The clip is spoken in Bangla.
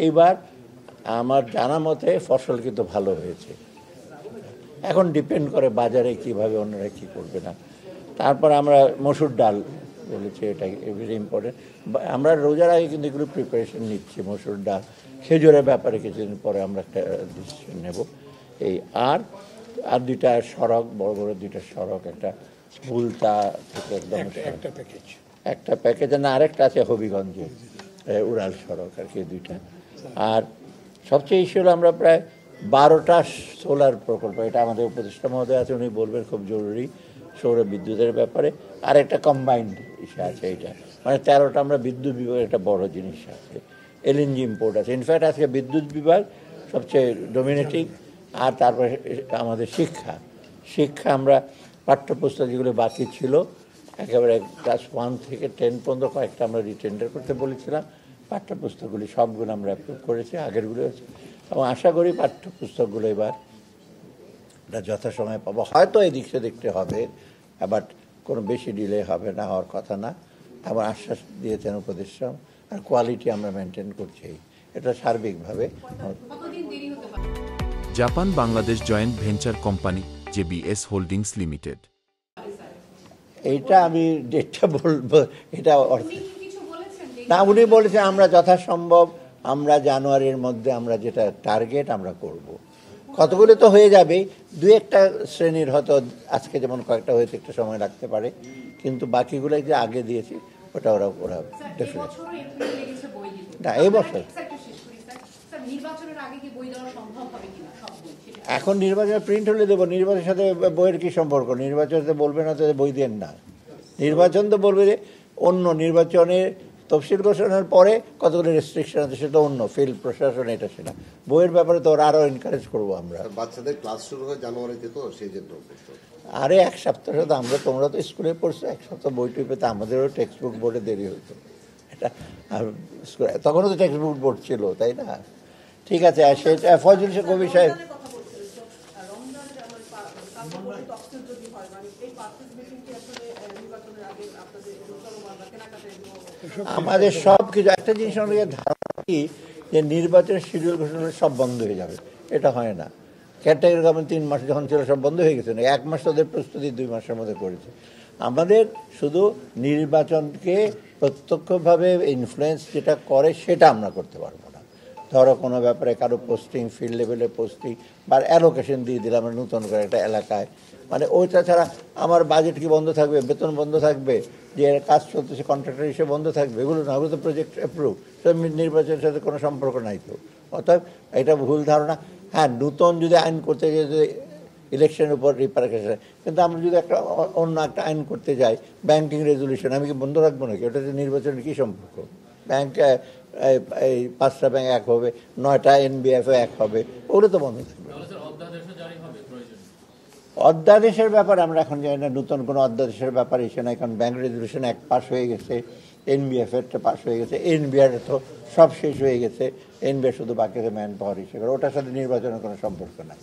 এইবার আমার জানা মতে ফসল কিন্তু ভালো হয়েছে। এখন ডিপেন্ড করে বাজারে কিভাবে অন্যরা কী করবে না। তারপর আমরা মসুর ডাল বলেছি, এটা ভেরি ইম্পর্টেন্ট। আমরা রোজার আগে কিন্তু এগুলো প্রিপারেশন নিচ্ছি। মসুর ডাল, খেজুরের ব্যাপারে কিছুদিন পরে আমরা একটা ডিসিশন নেব। এই আর দুইটা সড়ক, বড় বড় দুইটা সড়ক, একটা বুলতা থেকে একদম একটা প্যাকেজ না, আরেকটা আছে হবিগঞ্জে উড়াল সড়ক আর কি, দুইটা। আর সবচেয়ে ইস্যু হলো আমরা প্রায় 12টা সোলার প্রকল্প, এটা আমাদের উপদেষ্টা মহোদয় আছে, উনি বলবেন খুব জরুরি সৌর বিদ্যুতের ব্যাপারে। আর একটা কম্বাইন্ড ইস্যু আছে, এইটা মানে 13টা আমরা বিদ্যুৎ বিভাগের একটা বড় জিনিস আছে, এলএনজি ইম্পোর্ট আছে। ইনফ্যাক্ট আজকে বিদ্যুৎ বিভাগ সবচেয়ে ডোমিনেটিং। আর তারপরে আমাদের শিক্ষা আমরা পাঠ্যপুস্তক যেগুলো বাকি ছিল একেবারে ক্লাস 1 থেকে 10 পর্যন্ত কয়েকটা আমরা রিটেন্ডার করতে বলেছিলাম। পাঠ্যপুস্তকগুলি সবগুলো আমরা অ্যাপ্রুভ করেছি, আগেরগুলো আছে। এবং আশা করি পাঠ্যপুস্তকগুলো এবার এটা যথাসময়ে পাবো। হয়তো এদিক সেদিকটা হবে, বাট কোনো বেশি ডিলে হবে না, হওয়ার কথা না। এবং আশ্বাস দিয়েছেন উপদেষ্টা। আর কোয়ালিটি আমরা মেনটেন করছি, এটা সার্বিকভাবে। Japan Bangladesh joint venture company JBS holdings limited, এইটা আমি ডেটটা বলবো, এটা না, উনি বলেছেন আমরা যথাসম্ভব আমরা জানুয়ারির মধ্যে আমরা যেটা টার্গেট আমরা করব। কতগুলো তো হয়ে যাবেই, দু একটা শ্রেণীর হয়তো আজকে যেমন কয়েকটা হয়েছে একটু সময় লাগতে পারে, কিন্তু বাকিগুলো যে আগে দিয়েছি ওটা ওরা ডেফিনেট না এই বছর। এখন নির্বাচনে প্রিন্ট হলে দেবো, নির্বাচনের সাথে বইয়ের কি সম্পর্ক? নির্বাচনে বলবে না তো বই দেন না, নির্বাচন তো বলবে যে অন্য নির্বাচনে তফসিল ঘোষণার পরে কতগুলো রেস্ট্রিকশন আছে সেটা অন্য ফিল্ড প্রশাসন, এটা সেটা। বইয়ের ব্যাপারে তো ওরা আরও এনকারেজ করবো আমরা। বাচ্চাদের ক্লাস শুরু হয় জানুয়ারিতে, তো সেই জন্য আরে এক সপ্তাহ তো তোমরা তো স্কুলে পড়ছো, এক সপ্তাহ বই টই পেতে আমাদেরও টেক্সট বুক বোর্ডে দেরি হতো। এটা আর তখনও তো টেক্সট বুক বোর্ড ছিল, তাই না? ঠিক আছে। আর সেটা ফজল কবি সাহেব আমাদের সব কিছু একটা জিনিস আমাদের ধারণা কি যে নির্বাচনের শিডিউল ঘোষণা সব বন্ধ হয়ে যাবে, এটা হয় না। ক্যাটাগরি গভর্নমেন্ট 3 মাস যখন ছিল সব বন্ধ হয়ে গেছে না, 1 মাস ওদের প্রস্তুতি 2 মাসের মধ্যে করেছে। আমাদের শুধু নির্বাচনকে প্রত্যক্ষভাবে ইনফ্লুয়েন্স যেটা করে সেটা আমরা করতে পারবো না। ধরো কোনো ব্যাপারে কারো পোস্টিং, ফিল্ড লেভেলে পোস্টিং বা অ্যালোকেশন দিয়ে দিলাম নতুন করে একটা এলাকায়, মানে ওইটা ছাড়া আমার বাজেট কি বন্ধ থাকবে, বেতন বন্ধ থাকবে, যে কাজ চলতেছে কন্ট্রাক্টর হিসেবে বন্ধ থাকবে, এগুলো না, ওগুলো তো প্রজেক্ট অ্যাপ্রুভ, নির্বাচনের সাথে কোনো সম্পর্ক নাই তো। অতএব এটা ভুল ধারণা। হ্যাঁ, নতুন যদি আইন করতে গিয়ে যদি ইলেকশনের উপর রিপারকেশন, কিন্তু আমরা যদি একটা অন্য একটা আইন করতে যাই, ব্যাংকিং রেজুলেশন, আমি কি বন্ধ রাখবো নাকি? ওটাতে নির্বাচনের কী সম্পর্ক? ব্যাংক এই 5টা ব্যাংক এক হবে, 9টা এনবিএফও এক হবে, ওগুলো তো বন্ধ থাকবে। অধ্যাদেশের ব্যাপারে আমরা এখন জানি না, নতুন কোনো অধ্যাদেশের ব্যাপারে এসে নাই, কারণ ব্যাংক রেজুলেশন এক পাস হয়ে গেছে, এনবিএফেরটা পাস হয়ে গেছে, এনবিআর তো সব শেষ হয়ে গেছে, এনবিআর শুধু বাকি আছে ম্যান পাওয়ার হিসেবে, ওটার সাথে নির্বাচনের কোনো সম্পর্ক নাই।